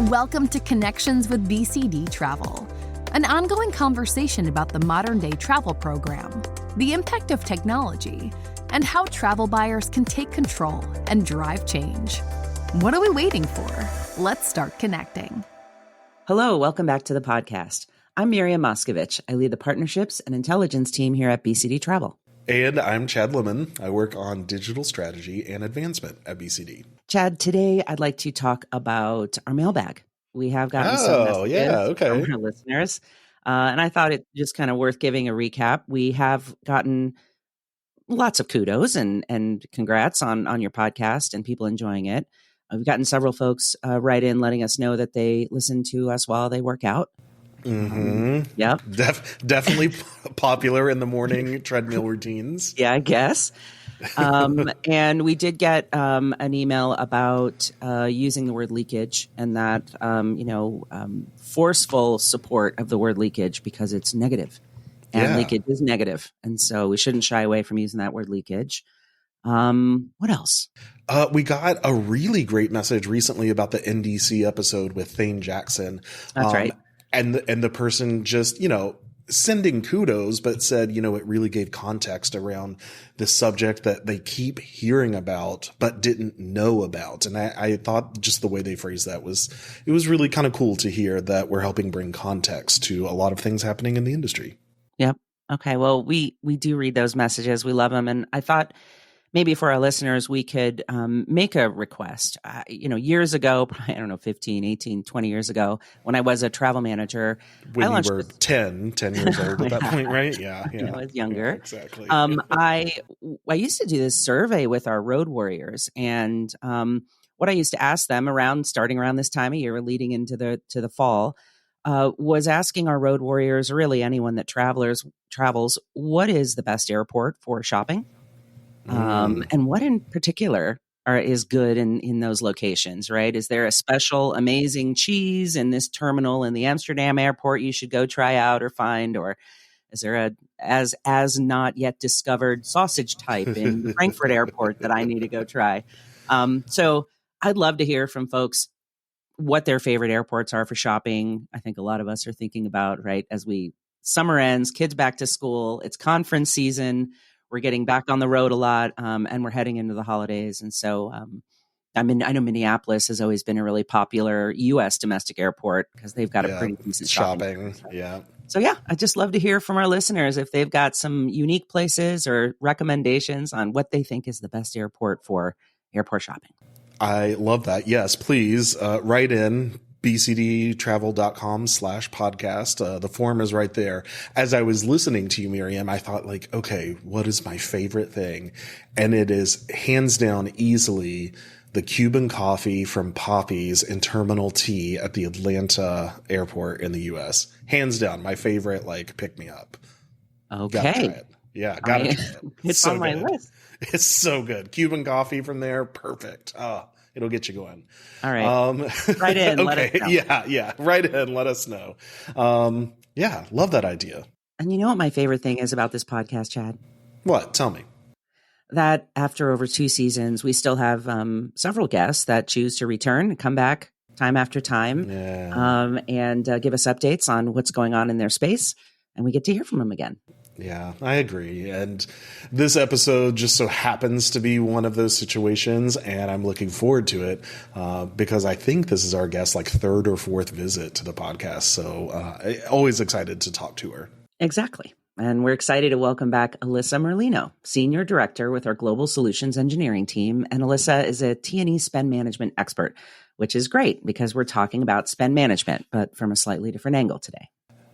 Welcome to Connections with BCD Travel, an ongoing conversation about the modern-day travel program, the impact of technology, and how travel buyers can take control and drive change. What are we waiting for? Let's start connecting. Hello, welcome back to the podcast. I'm Miriam Moskovich. I lead the partnerships and intelligence team here at BCD Travel. And I'm Chad Lemon. I work on digital strategy and advancement at BCD. Chad, today I'd like to talk about our mailbag. We have gotten some messages from our listeners, and I thought it just kind of worth giving a recap. We have gotten lots of kudos and congrats on your podcast and people enjoying it. We've gotten several folks write in letting us know that they listen to us while they work out. Yep. Definitely popular in the morning treadmill routines. Yeah, I guess. And we did get an email about using the word leakage and that, forceful support of the word leakage because it's negative. And leakage is negative. And so we shouldn't shy away from using that word leakage. What else? We got a really great message recently about the NDC episode with Thane Jackson. That's right. And the person just, sending kudos, but said, it really gave context around the subject that they keep hearing about, but didn't know about. And I thought just the way they phrased that was really kind of cool to hear that we're helping bring context to a lot of things happening in the industry. Yep. Okay. Well, we do read those messages. We love them. And I thought maybe for our listeners, we could make a request. Years ago, I don't know, 15, 18, 20 years ago, when I was a travel manager. When you were 10 years old at that point, right? Yeah. I was younger. Yeah, exactly. I used to do this survey with our road warriors. And what I used to ask them starting around this time of year, leading into the fall, was asking our road warriors, really anyone that travels, what is the best airport for shopping? And what in particular is good in those locations, right? Is there a special amazing cheese in this terminal in the Amsterdam airport you should go try out or find? Or is there a as not yet discovered sausage type in the Frankfurt airport that I need to go try? So I'd love to hear from folks what their favorite airports are for shopping. I think a lot of us are thinking about, right, as summer ends, kids back to school, it's conference season. We're getting back on the road a lot, and we're heading into the holidays. And so I know Minneapolis has always been a really popular U.S. domestic airport because they've got a pretty decent shopping. Yeah. So, I'd just love to hear from our listeners if they've got some unique places or recommendations on what they think is the best airport for airport shopping. I love that. Yes, please write in. bcdtravel.com/podcast. The form is right there. As I was listening to you, Miriam, I thought okay, what is my favorite thing? And it is hands down easily the Cuban coffee from Poppy's in Terminal T at the Atlanta airport in the US. Hands down, my favorite, pick me up. Okay. Gotta try it. Yeah, gotta try it. It's so on my list. It's so good. Cuban coffee from there. Perfect. It'll get you going. All right. Write in. Okay. Let us know. Yeah. Write in. Let us know. Love that idea. And you know what my favorite thing is about this podcast, Chad? What? Tell me. That after over 2 seasons, we still have several guests that choose to return and come back time after time and give us updates on what's going on in their space. And we get to hear from them again. Yeah, I agree. And this episode just so happens to be one of those situations, and I'm looking forward to it because I think this is our guest's third or fourth visit to the podcast. So always excited to talk to her. Exactly. And we're excited to welcome back Alissa Merlino, Senior Director with our Global Solutions Engineering team. And Alissa is a T&E spend management expert, which is great because we're talking about spend management, but from a slightly different angle today.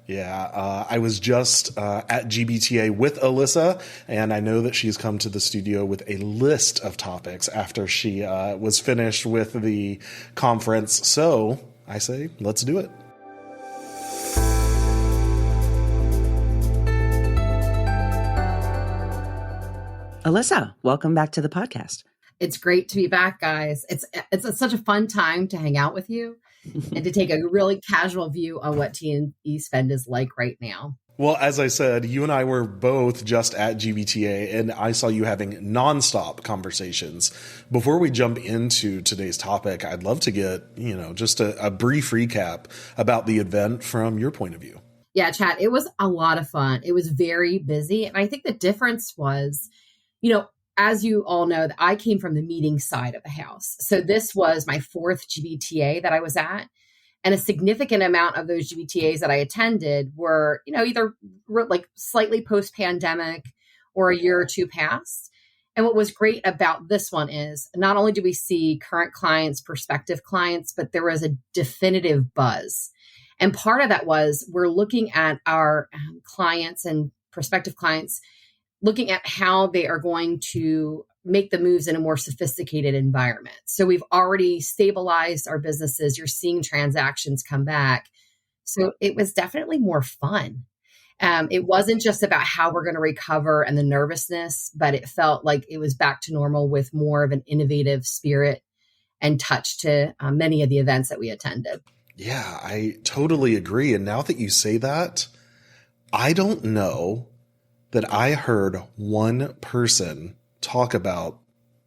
Yeah, I was just at GBTA with Alissa, and I know that she's come to the studio with a list of topics after she was finished with the conference. So I say, let's do it. Alissa, welcome back to the podcast. It's great to be back, guys. It's such a fun time to hang out with you and to take a really casual view on what T&E spend is like right now. Well, as I said, you and I were both just at GBTA, and I saw you having nonstop conversations. Before we jump into today's topic, I'd love to get, just a brief recap about the event from your point of view. Yeah, Chad, it was a lot of fun. It was very busy. And I think the difference was, as you all know, that I came from the meeting side of the house. So this was my fourth GBTA that I was at. And a significant amount of those GBTAs that I attended were, either like slightly post-pandemic or a year or two past. And what was great about this one is not only do we see current clients, prospective clients, but there was a definitive buzz. And part of that was we're looking at our clients and prospective clients, looking at how they are going to make the moves in a more sophisticated environment. So we've already stabilized our businesses. You're seeing transactions come back. So it was definitely more fun. It wasn't just about how we're going to recover and the nervousness, but it felt like it was back to normal with more of an innovative spirit and touch to many of the events that we attended. Yeah, I totally agree. And now that you say that, I don't know that I heard one person talk about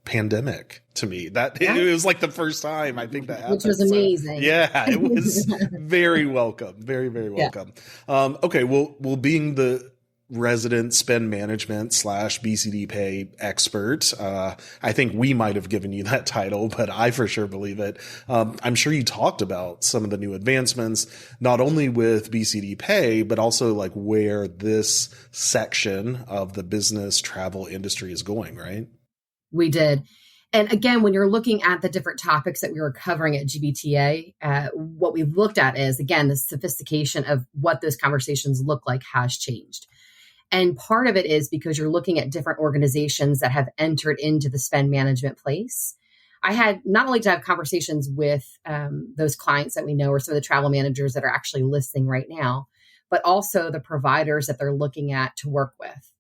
pandemic to me. It was like the first time I think that happened. Which was amazing. So, yeah, it was very welcome. Very, very welcome. Yeah. Okay. Well, being the resident spend management / BCD pay expert, I think we might have given you that title, but I for sure believe it. I'm sure you talked about some of the new advancements, not only with BCD pay, but also like where this section of the business travel industry is going, right? We did. And again, when you're looking at the different topics that we were covering at GBTA, what we've looked at is, again, the sophistication of what those conversations look like has changed. And part of it is because you're looking at different organizations that have entered into the spend management place. I had not only to have conversations with those clients that we know or some of the travel managers that are actually listening right now, but also the providers that they're looking at to work with.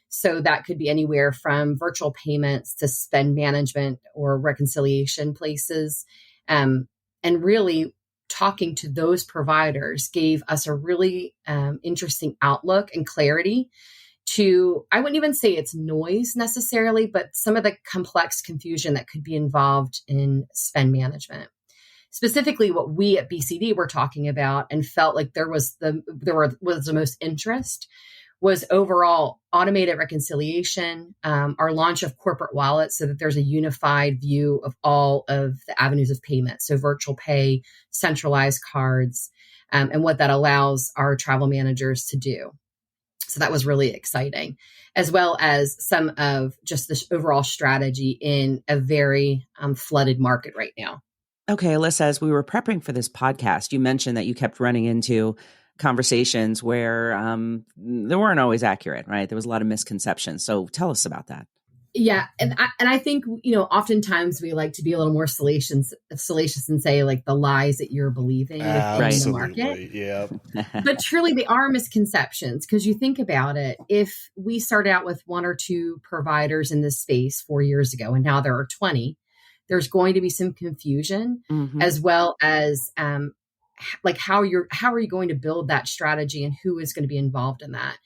So that could be anywhere from virtual payments to spend management or reconciliation places. And really talking to those providers gave us a really interesting outlook and clarity to, I wouldn't even say it's noise necessarily, but some of the complex confusion that could be involved in spend management. Specifically, what we at BCD were talking about and felt like there was the most interest was overall automated reconciliation, our launch of corporate wallets so that there's a unified view of all of the avenues of payment. So virtual pay, centralized cards, and what that allows our travel managers to do. So that was really exciting, as well as some of just this overall strategy in a very flooded market right now. Okay, Alissa, as we were prepping for this podcast, you mentioned that you kept running into conversations where they weren't always accurate, right? There was a lot of misconceptions. So tell us about that. Yeah. And I think, oftentimes we like to be a little more salacious and say like the lies that you're believing in the market. Yeah. But truly they are misconceptions because you think about it. If we started out with one or two providers in this space 4 years ago, and now there are 20, there's going to be some confusion as well as, like how are you going to build that strategy and who is going to be involved in that?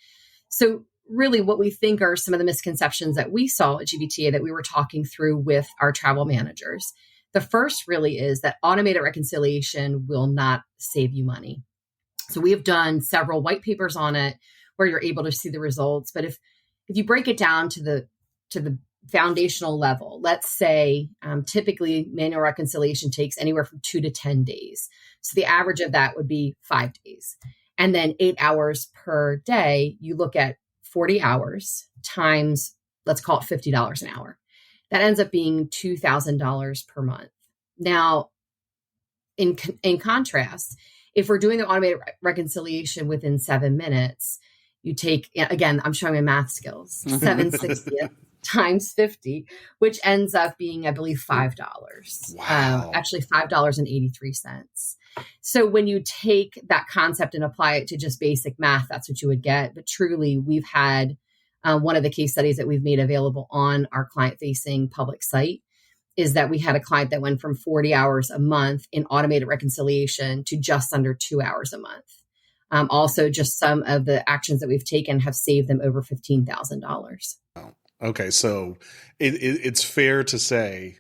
So really what we think are some of the misconceptions that we saw at GBTA that we were talking through with our travel managers. The first really is that automated reconciliation will not save you money. So we have done several white papers on it where you're able to see the results. But if you break it down to the foundational level, let's say typically manual reconciliation takes anywhere from 2 to 10 days. So the average of that would be 5 days. And then 8 hours per day, you look at 40 hours times, let's call it $50 an hour. That ends up being $2,000 per month. Now, in contrast, if we're doing the automated reconciliation within 7 minutes, you take, again, I'm showing my math skills, 760 times 50, which ends up being, I believe, $5. Wow. Actually, $5.83. So when you take that concept and apply it to just basic math, that's what you would get. But truly, we've had one of the case studies that we've made available on our client-facing public site is that we had a client that went from 40 hours a month in automated reconciliation to just under 2 hours a month. Also, just some of the actions that we've taken have saved them over $15,000. Okay, so it's fair to say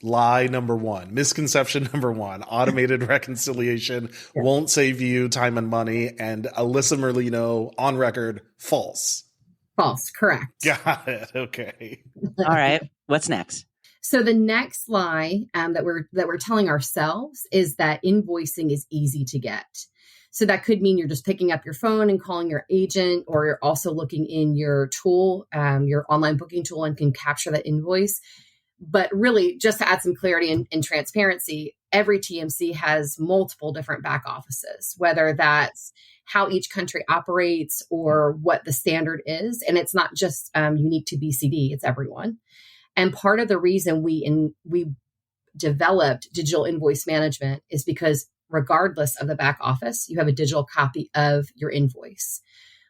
lie number one, misconception number one, automated reconciliation won't save you time and money, and Alissa Merlino on record, false. False, correct. Got it. Okay. All right. What's next? So the next lie that we're telling ourselves is that invoicing is easy to get. So that could mean you're just picking up your phone and calling your agent, or you're also looking in your tool, your online booking tool, and can capture that invoice. But really, just to add some clarity and transparency, every TMC has multiple different back offices, whether that's how each country operates or what the standard is. And it's not just unique to BCD, it's everyone. And part of the reason we developed digital invoice management is because regardless of the back office, you have a digital copy of your invoice,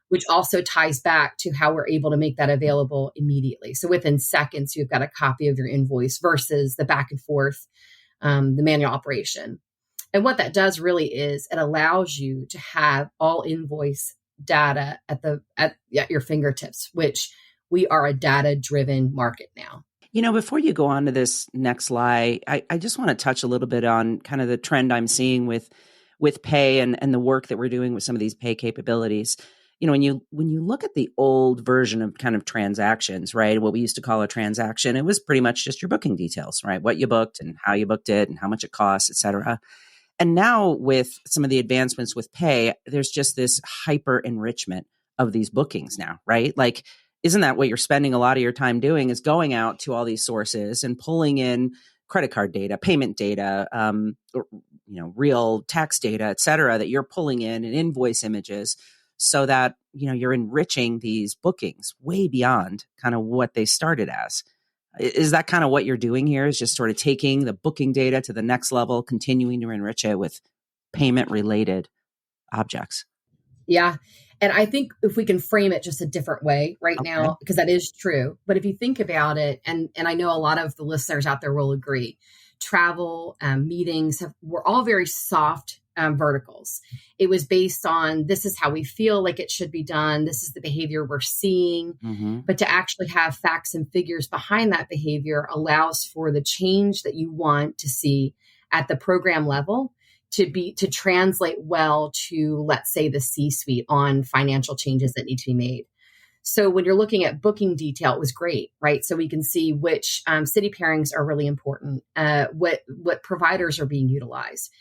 which also ties back to how we're able to make that available immediately. So within seconds, you've got a copy of your invoice versus the back and forth, the manual operation. And what that does really is it allows you to have all invoice data at your fingertips, which we are a data-driven market now. You know, before you go on to this next lie, I just want to touch a little bit on kind of the trend I'm seeing with pay and the work that we're doing with some of these pay capabilities. You know, when you look at the old version of kind of transactions, right? What we used to call a transaction, it was pretty much just your booking details, right? What you booked and how you booked it and how much it costs, et cetera. And now with some of the advancements with pay, there's just this hyper enrichment of these bookings now, right? Like, isn't that what you're spending a lot of your time doing, is going out to all these sources and pulling in credit card data, payment data, or, real tax data, et cetera, that you're pulling in and invoice images so that, you're enriching these bookings way beyond kind of what they started as. Is that kind of what you're doing here, is just sort of taking the booking data to the next level, continuing to enrich it with payment related objects? Yeah. And I think if we can frame it just a different way right now, because that is true. But if you think about it, and I know a lot of the listeners out there will agree, travel, meetings were all very soft verticals. It was based on, this is how we feel like it should be done. This is the behavior we're seeing. Mm-hmm. But to actually have facts and figures behind that behavior allows for the change that you want to see at the program level to translate well to, let's say, the C-suite on financial changes that need to be made. So when you're looking at booking detail, it was great, right? So we can see which city pairings are really important, what providers are being utilized.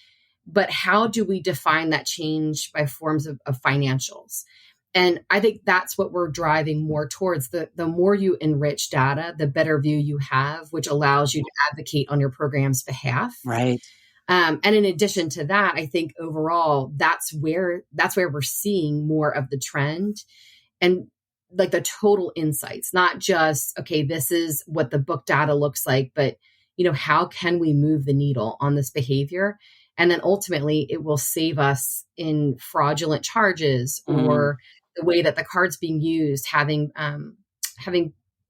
But how do we define that change by forms of financials? And I think that's what we're driving more towards. The more you enrich data, the better view you have, which allows you to advocate on your program's behalf. Right. And in addition to that, I think overall, that's where we're seeing more of the trend and like the total insights, not just, okay, this is what the book data looks like, but, how can we move the needle on this behavior? And then ultimately it will save us in fraudulent charges or the way that the card's being used, having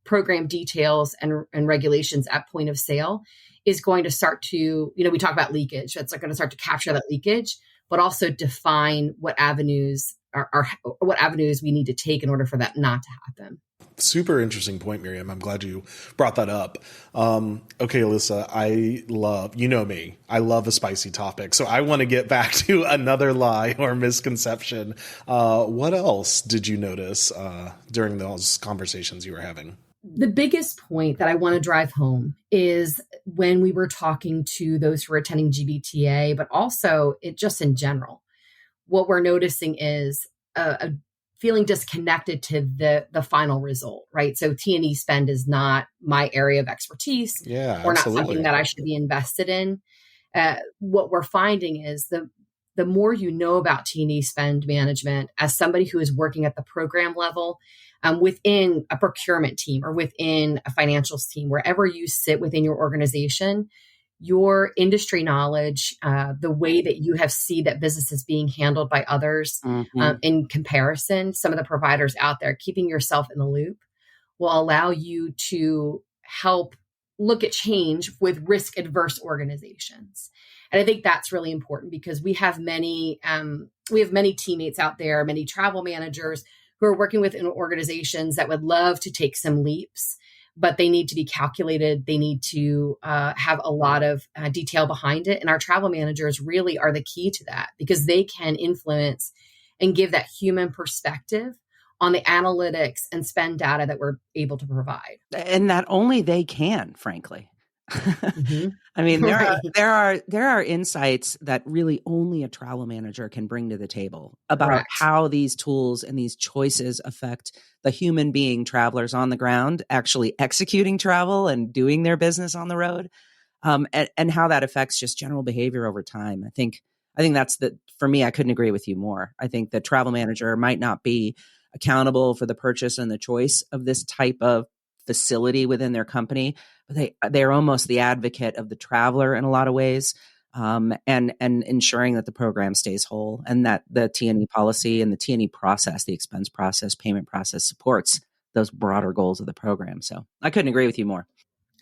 program details and regulations at point of sale is going to start to, we talk about leakage. That's going to start to capture that leakage, but also define what avenues what avenues we need to take in order for that not to happen. Super interesting point, Miriam. I'm glad you brought that up. Okay, Alissa, I love, me, I love a spicy topic. So I want to get back to another lie or misconception. What else did you notice during those conversations you were having? The biggest point that I want to drive home is when we were talking to those who are attending GBTA, but also just in general, what we're noticing is a feeling disconnected to the final result, right? So T&E spend is not my area of expertise or not something that I should be invested in. What we're finding is the more you know about T&E spend management as somebody who is working at the program level, within a procurement team or within a financials team, wherever you sit within your organization, your industry knowledge, the way that you have seen that business is being handled by others in comparison, some of the providers out there, keeping yourself in the loop will allow you to help look at change with risk adverse organizations. And I think that's really important because we have many teammates out there, many travel managers who are working with organizations that would love to take some leaps, but they need to be calculated. They need to have a lot of detail behind it. And our travel managers really are the key to that because they can influence and give that human perspective on the analytics and spend data that we're able to provide. And that only they can, frankly. Mm-hmm. I mean, Right. there are insights that really only a travel manager can bring to the table about Correct. how these tools and these choices affect the human being travelers on the ground, actually executing travel and doing their business on the road, and how that affects just general behavior over time. I think that's for me, I couldn't agree with you more. I think the travel manager might not be accountable for the purchase and the choice of this type of facility within their company, but they're almost the advocate of the traveler in a lot of ways, and ensuring that the program stays whole and that the T&E policy and the T&E process, the expense process, payment process supports those broader goals of the program. So I couldn't agree with you more.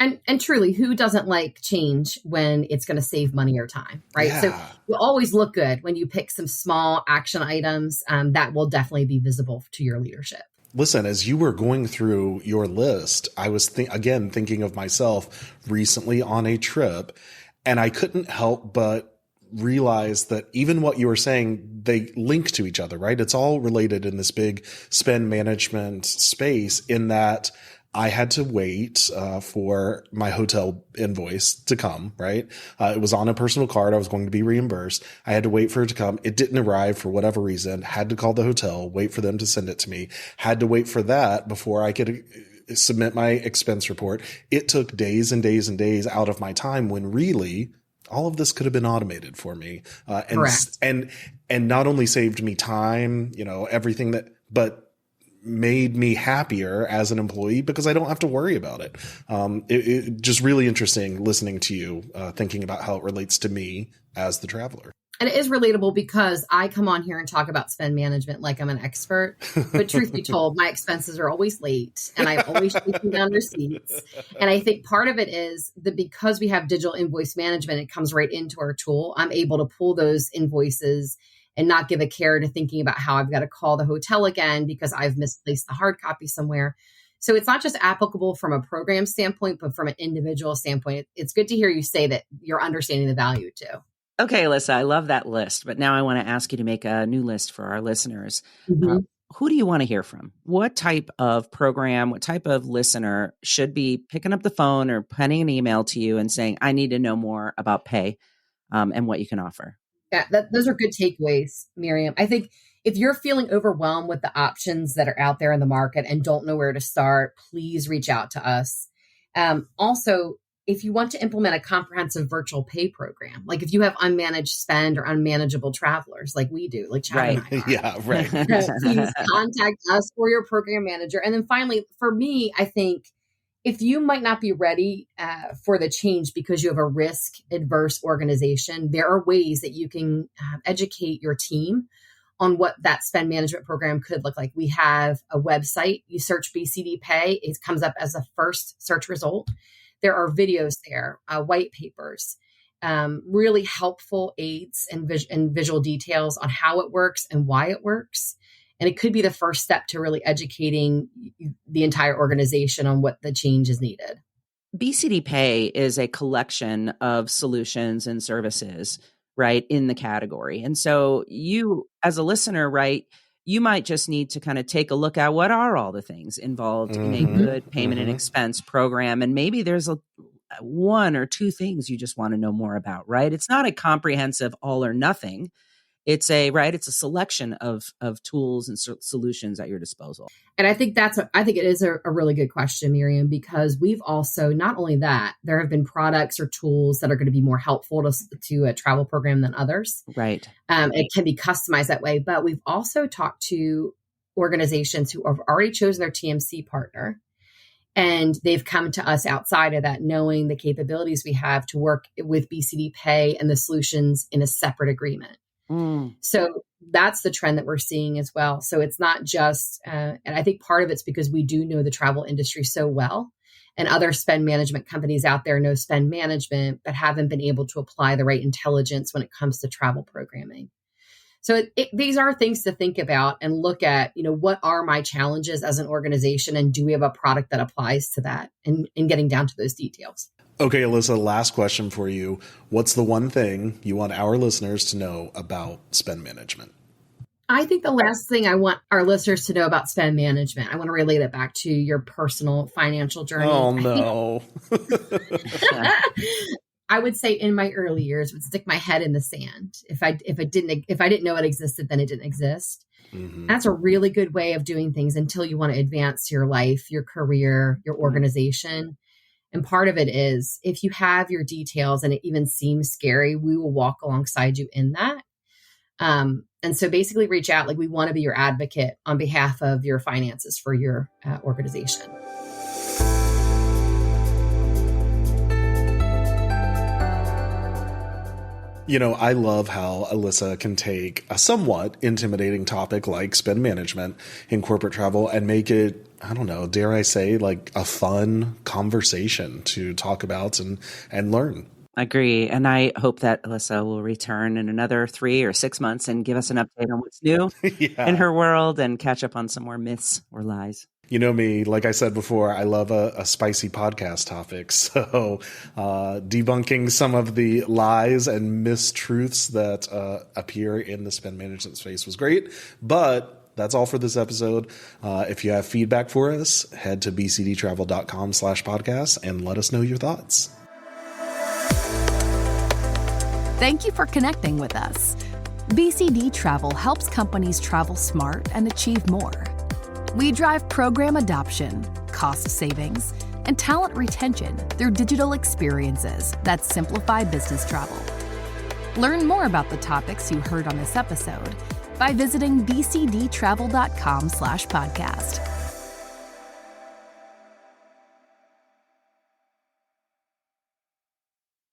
And truly, who doesn't like change when it's going to save money or time, right? Yeah. So you always look good when you pick some small action items that will definitely be visible to your leadership. Listen, as you were going through your list, I was again thinking of myself recently on a trip, and I couldn't help but realize that even what you were saying, they link to each other, right? It's all related in this big spend management space in that I had to wait for my hotel invoice to come, right? It was on a personal card. I was going to be reimbursed. I had to wait for it to come. It didn't arrive for whatever reason. Had to call the hotel, wait for them to send it to me. Had to wait for that before I could submit my expense report. It took days and days and days out of my time when really all of this could have been automated for me. And not only saved me time, everything but made me happier as an employee because I don't have to worry about it. It just really interesting listening to you, thinking about how it relates to me as the traveler. And it is relatable because I come on here and talk about spend management like I'm an expert. But truth be told, my expenses are always late and I'm always taking down receipts. And I think part of it is that because we have digital invoice management, it comes right into our tool. I'm able to pull those invoices and not give a care to thinking about how I've got to call the hotel again because I've misplaced the hard copy somewhere. So it's not just applicable from a program standpoint, but from an individual standpoint. It's good to hear you say that you're understanding the value too. Okay, Alyssa, I love that list, but now I want to ask you to make a new list for our listeners. Mm-hmm. Who do you want to hear from? What type of program, what type of listener should be picking up the phone or penning an email to you and saying, I need to know more about pay and what you can offer? Yeah, those are good takeaways, Miriam. I think if you're feeling overwhelmed with the options that are out there in the market and don't know where to start, please reach out to us. Also, if you want to implement a comprehensive virtual pay program, like if you have unmanaged spend or unmanageable travelers like we do, like Chad and I are, Yeah, right. please contact us or your program manager. And then finally, for me, I think if you might not be ready for the change because you have a risk adverse organization, there are ways that you can educate your team on what that spend management program could look like. We have a website. You search BCD Pay. It comes up as the first search result. There are videos there, white papers, really helpful aids and visual details on how it works and why it works. And it could be the first step to really educating the entire organization on what the change is needed. BCD Pay is a collection of solutions and services, right, in the category. And so you, as a listener, right, you might just need to kind of take a look at what are all the things involved in a good payment and expense program. And maybe there's one or two things you just want to know more about, right? It's not a comprehensive all or nothing. It's a selection of tools and solutions at your disposal. And I think it is a really good question, Miriam, because we've also, not only that, there have been products or tools that are going to be more helpful to a travel program than others. Right. It can be customized that way. But we've also talked to organizations who have already chosen their TMC partner. And they've come to us outside of that, knowing the capabilities we have to work with BCD Pay and the solutions in a separate agreement. So that's the trend that we're seeing as well. So it's not just, and I think part of it's because we do know the travel industry so well. and other spend management companies out there know spend management, but haven't been able to apply the right intelligence when it comes to travel programming. So these are things to think about and look at, what are my challenges as an organization, and do we have a product that applies to that, and getting down to those details. Okay, Alissa, last question for you. What's the one thing you want our listeners to know about spend management? I think the last thing I want our listeners to know about spend management, I want to relate it back to your personal financial journey. Oh, no. I would say in my early years would stick my head in the sand. If I didn't know it existed, then it didn't exist. Mm-hmm. That's a really good way of doing things until you want to advance your life, your career, your organization. And part of it is, if you have your details and it even seems scary, we will walk alongside you in that. And so basically reach out. We want to be your advocate on behalf of your finances for your organization. I love how Alissa can take a somewhat intimidating topic like spend management in corporate travel and make it, I don't know, dare I say, a fun conversation to talk about and learn. Agree. And I hope that Alissa will return in another 3 or 6 months and give us an update on what's new in her world and catch up on some more myths or lies. You know me, like I said before, I love a spicy podcast topic. So debunking some of the lies and mistruths that appear in the spend management space was great. But that's all for this episode. If you have feedback for us, head to bcdtravel.com/podcast and let us know your thoughts. Thank you for connecting with us. BCD Travel helps companies travel smart and achieve more. We drive program adoption, cost savings, and talent retention through digital experiences that simplify business travel. Learn more about the topics you heard on this episode by visiting bcdtravel.com/podcast.